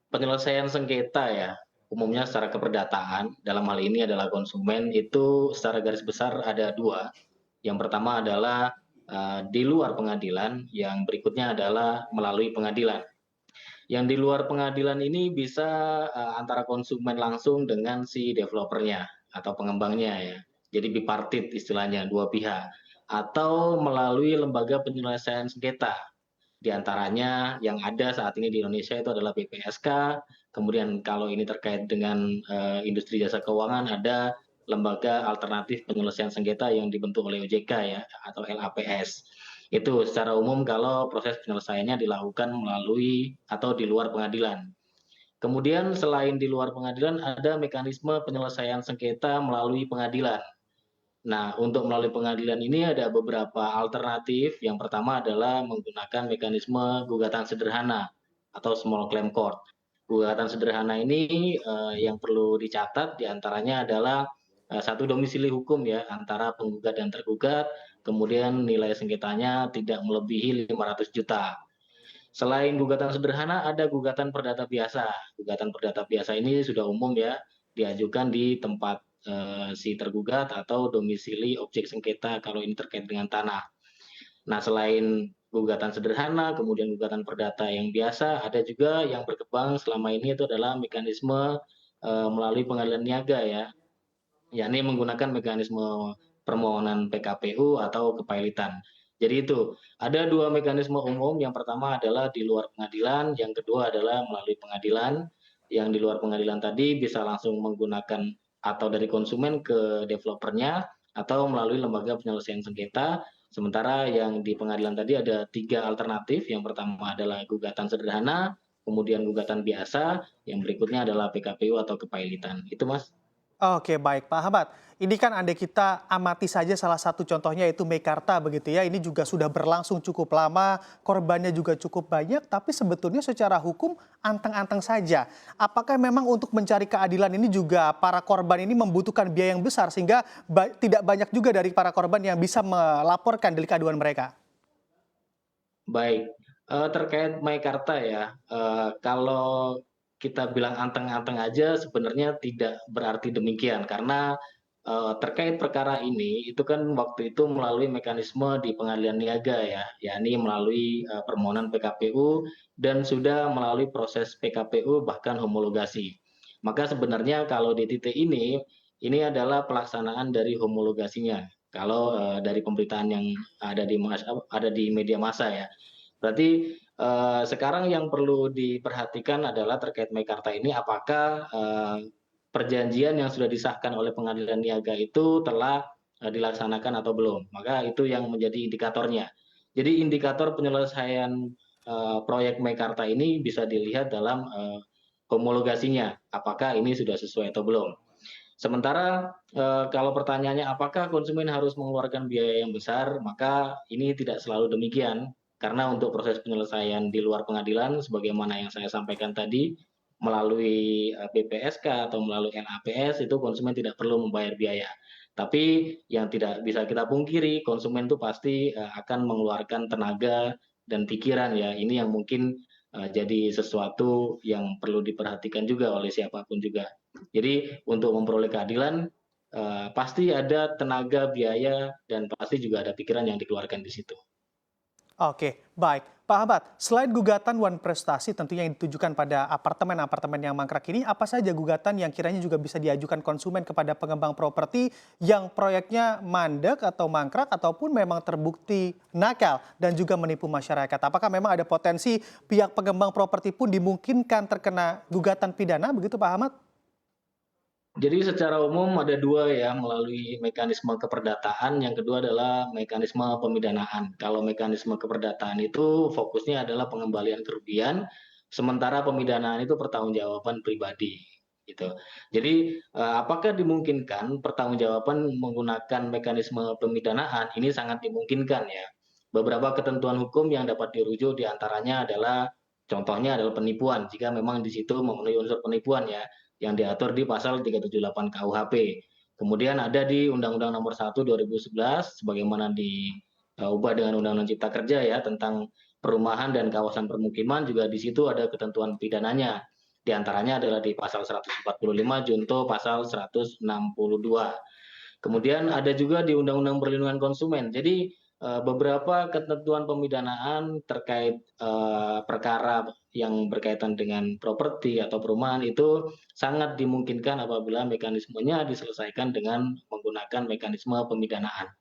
Penyelesaian sengketa ya, umumnya secara keperdataan, dalam hal ini adalah konsumen, itu secara garis besar ada 2. Yang pertama adalah, di luar pengadilan, yang berikutnya adalah melalui pengadilan. Yang di luar pengadilan ini bisa, antara konsumen langsung dengan si developernya atau pengembangnya ya. Jadi bipartit istilahnya, 2 pihak. Atau melalui lembaga penyelesaian sengketa. Di antaranya yang ada saat ini di Indonesia itu adalah BPSK, kemudian kalau ini terkait dengan, industri jasa keuangan ada Lembaga Alternatif Penyelesaian Sengketa yang dibentuk oleh OJK ya, atau LAPS. Itu secara umum kalau proses penyelesaiannya dilakukan melalui atau di luar pengadilan. Kemudian selain di luar pengadilan ada mekanisme penyelesaian sengketa melalui pengadilan. Nah, untuk melalui pengadilan ini ada beberapa alternatif. Yang pertama adalah menggunakan mekanisme gugatan sederhana atau small claim court. Gugatan sederhana ini yang perlu dicatat diantaranya adalah satu domisili hukum ya antara penggugat dan tergugat, kemudian nilai sengketanya tidak melebihi 500 juta. Selain gugatan sederhana, ada gugatan perdata biasa. Gugatan perdata biasa ini sudah umum ya, diajukan di tempat si tergugat atau domisili objek sengketa kalau ini terkait dengan tanah. Nah, selain gugatan sederhana, kemudian gugatan perdata yang biasa, ada juga yang berkembang selama ini itu adalah mekanisme melalui pengadilan niaga ya, yakni menggunakan mekanisme permohonan PKPU atau kepailitan. Jadi itu, ada 2 mekanisme umum, yang pertama adalah di luar pengadilan, yang kedua adalah melalui pengadilan. Yang di luar pengadilan tadi bisa langsung menggunakan atau dari konsumen ke developernya, atau melalui lembaga penyelesaian sengketa. Sementara yang di pengadilan tadi ada 3 alternatif, yang pertama adalah gugatan sederhana, kemudian gugatan biasa, yang berikutnya adalah PKPU atau kepailitan. Itu Mas. Oke, baik Pak Ahmad. Ini kan andai kita amati saja salah satu contohnya yaitu Meikarta begitu ya. Ini juga sudah berlangsung cukup lama, korbannya juga cukup banyak, tapi sebetulnya secara hukum anteng-anteng saja. Apakah memang untuk mencari keadilan ini juga para korban ini membutuhkan biaya yang besar sehingga tidak banyak juga dari para korban yang bisa melaporkan delik aduan mereka? Baik, terkait Meikarta ya, kalau kita bilang anteng-anteng aja sebenarnya tidak berarti demikian karena, terkait perkara ini itu kan waktu itu melalui mekanisme di pengadilan niaga ya, yakni melalui, permohonan PKPU dan sudah melalui proses PKPU bahkan homologasi. Maka sebenarnya kalau di titik ini adalah pelaksanaan dari homologasinya. Kalau, dari pemberitaan yang ada di media massa ya. Berarti, sekarang yang perlu diperhatikan adalah terkait Meikarta ini apakah, perjanjian yang sudah disahkan oleh pengadilan niaga itu telah, dilaksanakan atau belum. Maka itu yang menjadi indikatornya. Jadi indikator penyelesaian, proyek Meikarta ini bisa dilihat dalam, homologasinya, apakah ini sudah sesuai atau belum. Sementara, kalau pertanyaannya apakah konsumen harus mengeluarkan biaya yang besar, maka ini tidak selalu demikian. Karena untuk proses penyelesaian di luar pengadilan sebagaimana yang saya sampaikan tadi, melalui, BPSK atau melalui LAPS itu konsumen tidak perlu membayar biaya. Tapi yang tidak bisa kita pungkiri konsumen itu pasti, akan mengeluarkan tenaga dan pikiran ya, ini yang mungkin, jadi sesuatu yang perlu diperhatikan juga oleh siapapun juga. Jadi untuk memperoleh keadilan, pasti ada tenaga, biaya, dan pasti juga ada pikiran yang dikeluarkan di situ. Oke, baik. Pak Ahmad, selain gugatan One Prestasi tentunya yang ditujukan pada apartemen-apartemen yang mangkrak ini, apa saja gugatan yang kiranya juga bisa diajukan konsumen kepada pengembang properti yang proyeknya mandek atau mangkrak ataupun memang terbukti nakal dan juga menipu masyarakat? Apakah memang ada potensi pihak pengembang properti pun dimungkinkan terkena gugatan pidana begitu Pak Ahmad? Jadi secara umum ada 2 ya, melalui mekanisme keperdataan, yang kedua adalah mekanisme pemidanaan. Kalau mekanisme keperdataan itu fokusnya adalah pengembalian kerugian, sementara pemidanaan itu pertanggungjawaban pribadi, gitu. Jadi, apakah dimungkinkan pertanggungjawaban menggunakan mekanisme pemidanaan? Ini sangat dimungkinkan ya. Beberapa ketentuan hukum yang dapat dirujuk di antaranya adalah contohnya adalah penipuan, jika memang di situ memenuhi unsur penipuan ya yang diatur di pasal 378 KUHP. Kemudian ada di Undang-Undang Nomor 1 2011 sebagaimana diubah dengan Undang-Undang Cipta Kerja ya tentang perumahan dan kawasan permukiman juga di situ ada ketentuan pidananya. Di antaranya adalah di pasal 145 junto pasal 162. Kemudian ada juga di Undang-Undang Perlindungan Konsumen. Jadi beberapa ketentuan pemidanaan terkait perkara yang berkaitan dengan properti atau perumahan itu sangat dimungkinkan apabila mekanismenya diselesaikan dengan menggunakan mekanisme pemidanaan.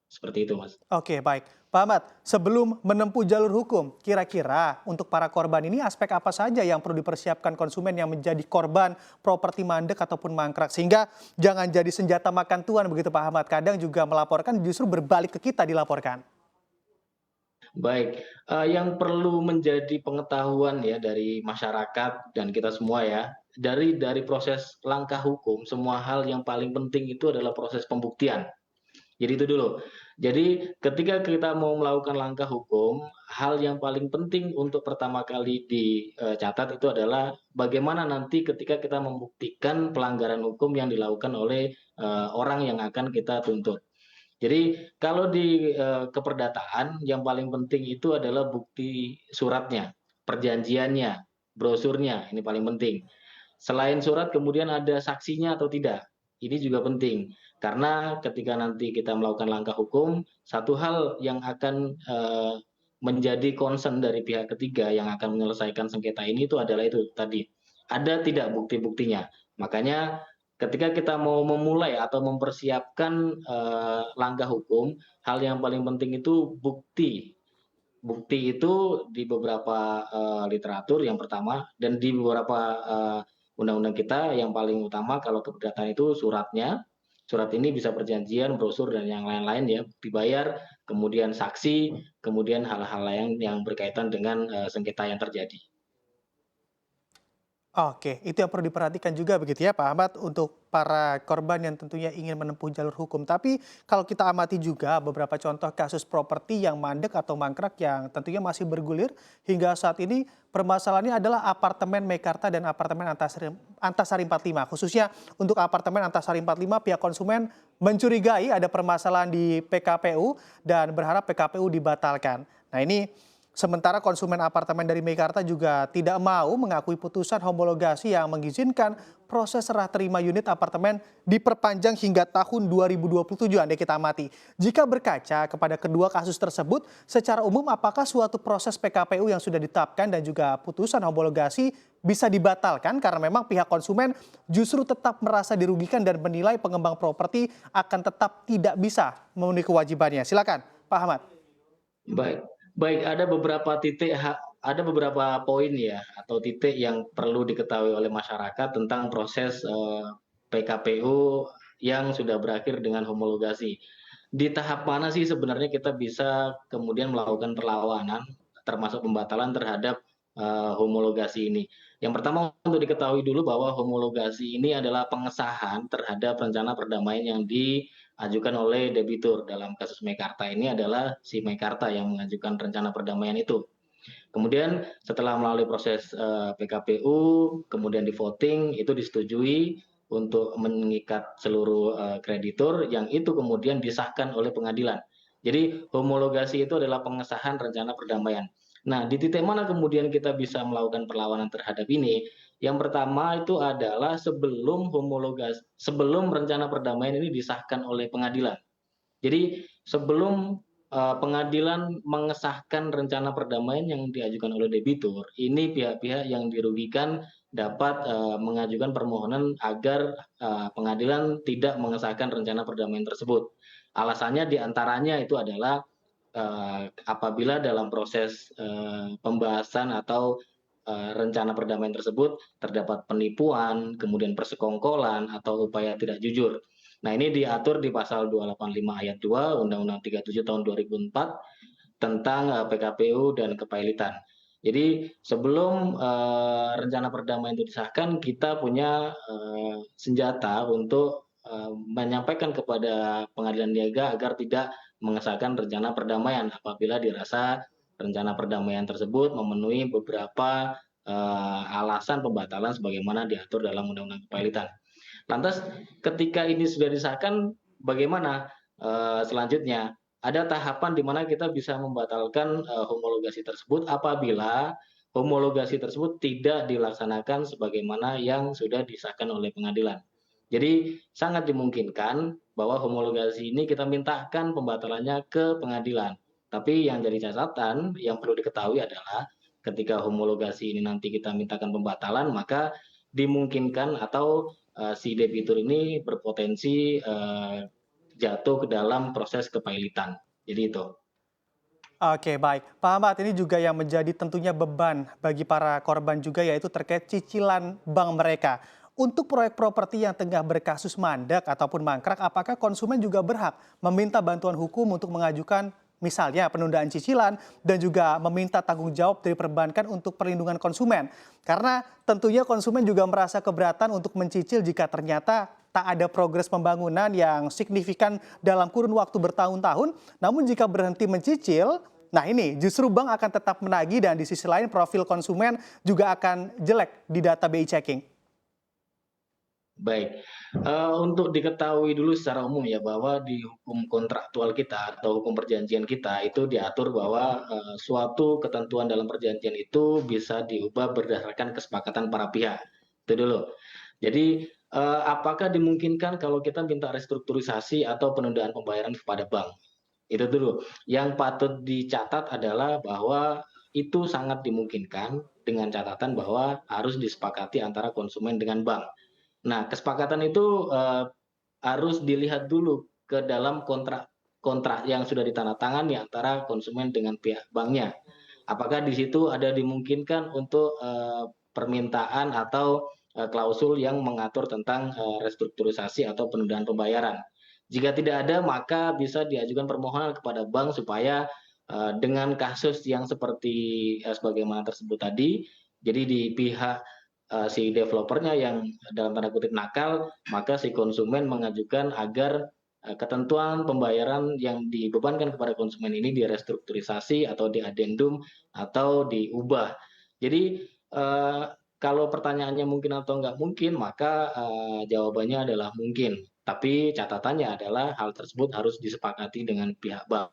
Seperti itu, Mas. Oke, baik. Pak Ahmad, sebelum menempuh jalur hukum, kira-kira untuk para korban ini aspek apa saja yang perlu dipersiapkan konsumen yang menjadi korban properti mandek ataupun mangkrak? Sehingga jangan jadi senjata makan tuan begitu Pak Ahmad. Kadang juga melaporkan justru berbalik ke kita dilaporkan. Baik, yang perlu menjadi pengetahuan ya dari masyarakat dan kita semua ya, dari proses langkah hukum, semua hal yang paling penting itu adalah proses pembuktian. Jadi itu dulu. Jadi ketika kita mau melakukan langkah hukum, hal yang paling penting untuk pertama kali dicatat itu adalah bagaimana nanti ketika kita membuktikan pelanggaran hukum yang dilakukan oleh orang yang akan kita tuntut. Jadi kalau di keperdataan yang paling penting itu adalah bukti suratnya, perjanjiannya, brosurnya, ini paling penting. Selain surat kemudian ada saksinya atau tidak, ini juga penting. Karena ketika nanti kita melakukan langkah hukum, satu hal yang akan menjadi concern dari pihak ketiga yang akan menyelesaikan sengketa ini itu adalah itu tadi, ada tidak bukti-buktinya. Makanya ketika kita mau memulai atau mempersiapkan langkah hukum, hal yang paling penting itu bukti. Bukti itu di beberapa literatur yang pertama dan di beberapa undang-undang kita yang paling utama kalau keberatan itu suratnya. Surat ini bisa perjanjian, brosur dan yang lain-lain ya, bukti bayar, kemudian saksi, kemudian hal-hal lain yang berkaitan dengan sengketa yang terjadi. Oke, itu yang perlu diperhatikan juga begitu ya Pak Ahmad untuk para korban yang tentunya ingin menempuh jalur hukum. Tapi kalau kita amati juga beberapa contoh kasus properti yang mandek atau mangkrak yang tentunya masih bergulir hingga saat ini permasalahannya adalah apartemen Meikarta dan apartemen Antasari 45. Khususnya untuk apartemen Antasari 45 pihak konsumen mencurigai ada permasalahan di PKPU dan berharap PKPU dibatalkan. Nah ini sementara konsumen apartemen dari Meikarta juga tidak mau mengakui putusan homologasi yang mengizinkan proses serah terima unit apartemen diperpanjang hingga tahun 2027 andai kita amati. Jika berkaca kepada kedua kasus tersebut, secara umum apakah suatu proses PKPU yang sudah ditetapkan dan juga putusan homologasi bisa dibatalkan karena memang pihak konsumen justru tetap merasa dirugikan dan menilai pengembang properti akan tetap tidak bisa memenuhi kewajibannya. Silakan, Pak Ahmad. Baik. Baik, ada beberapa poin ya atau titik yang perlu diketahui oleh masyarakat tentang proses PKPU yang sudah berakhir dengan homologasi. Di tahap mana sih sebenarnya kita bisa kemudian melakukan perlawanan termasuk pembatalan terhadap homologasi ini. Yang pertama untuk diketahui dulu bahwa homologasi ini adalah pengesahan terhadap rencana perdamaian yang diajukan oleh debitur. Dalam kasus Meikarta ini adalah si Meikarta yang mengajukan rencana perdamaian itu. Kemudian setelah melalui proses PKPU, kemudian di-voting, itu disetujui untuk mengikat seluruh kreditur yang itu kemudian disahkan oleh pengadilan. Jadi homologasi itu adalah pengesahan rencana perdamaian. Nah, di titik mana kemudian kita bisa melakukan perlawanan terhadap ini? Yang pertama itu adalah sebelum rencana perdamaian ini disahkan oleh pengadilan. Jadi sebelum pengadilan mengesahkan rencana perdamaian yang diajukan oleh debitur, ini pihak-pihak yang dirugikan dapat mengajukan permohonan agar pengadilan tidak mengesahkan rencana perdamaian tersebut. Alasannya diantaranya itu adalah apabila dalam proses pembahasan atau rencana perdamaian tersebut terdapat penipuan, kemudian persekongkolan atau upaya tidak jujur. Nah, ini diatur di pasal 285 ayat 2 Undang-Undang 37 tahun 2004 tentang PKPU dan kepailitan. Jadi sebelum rencana perdamaian itu disahkan, kita punya senjata untuk menyampaikan kepada pengadilan niaga agar tidak mengesahkan rencana perdamaian apabila dirasa rencana perdamaian tersebut memenuhi beberapa alasan pembatalan sebagaimana diatur dalam Undang-Undang Kepailitan. Lantas ketika ini sudah disahkan, bagaimana selanjutnya? ada tahapan di mana kita bisa membatalkan, homologasi tersebut apabila homologasi tersebut tidak dilaksanakan sebagaimana yang sudah disahkan oleh pengadilan. Jadi sangat dimungkinkan bahwa homologasi ini kita mintakan pembatalannya ke pengadilan. Tapi yang jadi catatan yang perlu diketahui adalah ketika homologasi ini nanti kita mintakan pembatalan, maka dimungkinkan atau, si debitur ini berpotensi, jatuh ke dalam proses kepailitan. Jadi itu. Oke, baik. Pak Ahmad, ini juga yang menjadi tentunya beban bagi para korban juga yaitu terkait cicilan bank mereka. Untuk proyek properti yang tengah berkasus mandak ataupun mangkrak, apakah konsumen juga berhak meminta bantuan hukum untuk mengajukan misalnya penundaan cicilan dan juga meminta tanggung jawab dari perbankan untuk perlindungan konsumen? Karena tentunya konsumen juga merasa keberatan untuk mencicil jika ternyata tak ada progres pembangunan yang signifikan dalam kurun waktu bertahun-tahun, namun jika berhenti mencicil, nah ini justru bank akan tetap menagih dan di sisi lain profil konsumen juga akan jelek di data BI checking. Baik, untuk diketahui dulu secara umum ya bahwa di hukum kontraktual kita atau hukum perjanjian kita itu diatur bahwa, suatu ketentuan dalam perjanjian itu bisa diubah berdasarkan kesepakatan para pihak, itu dulu. Jadi, apakah dimungkinkan kalau kita minta restrukturisasi atau penundaan pembayaran kepada bank? Itu dulu. Yang patut dicatat adalah bahwa itu sangat dimungkinkan dengan catatan bahwa harus disepakati antara konsumen dengan bank. Nah, kesepakatan itu, harus dilihat dulu ke dalam kontrak kontrak yang sudah ditandatangani antara konsumen dengan pihak banknya. Apakah di situ ada dimungkinkan untuk, permintaan atau, klausul yang mengatur tentang, restrukturisasi atau penundaan pembayaran. Jika tidak ada, maka bisa diajukan permohonan kepada bank supaya, dengan kasus yang seperti, sebagaimana tersebut tadi, jadi di pihak, si developernya yang dalam tanda kutip nakal, maka si konsumen mengajukan agar, ketentuan pembayaran yang dibebankan kepada konsumen ini direstrukturisasi atau diadendum atau diubah. Jadi, kalau pertanyaannya mungkin atau nggak mungkin, maka, jawabannya adalah mungkin. Tapi catatannya adalah hal tersebut harus disepakati dengan pihak bank.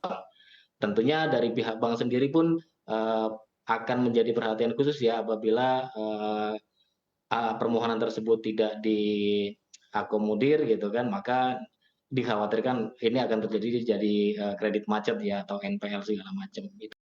Tentunya dari pihak bank sendiri pun, akan menjadi perhatian khusus ya apabila, permohonan tersebut tidak diakomodir gitu kan, maka dikhawatirkan ini akan terjadi jadi, kredit macet ya atau NPL segala macam, gitu.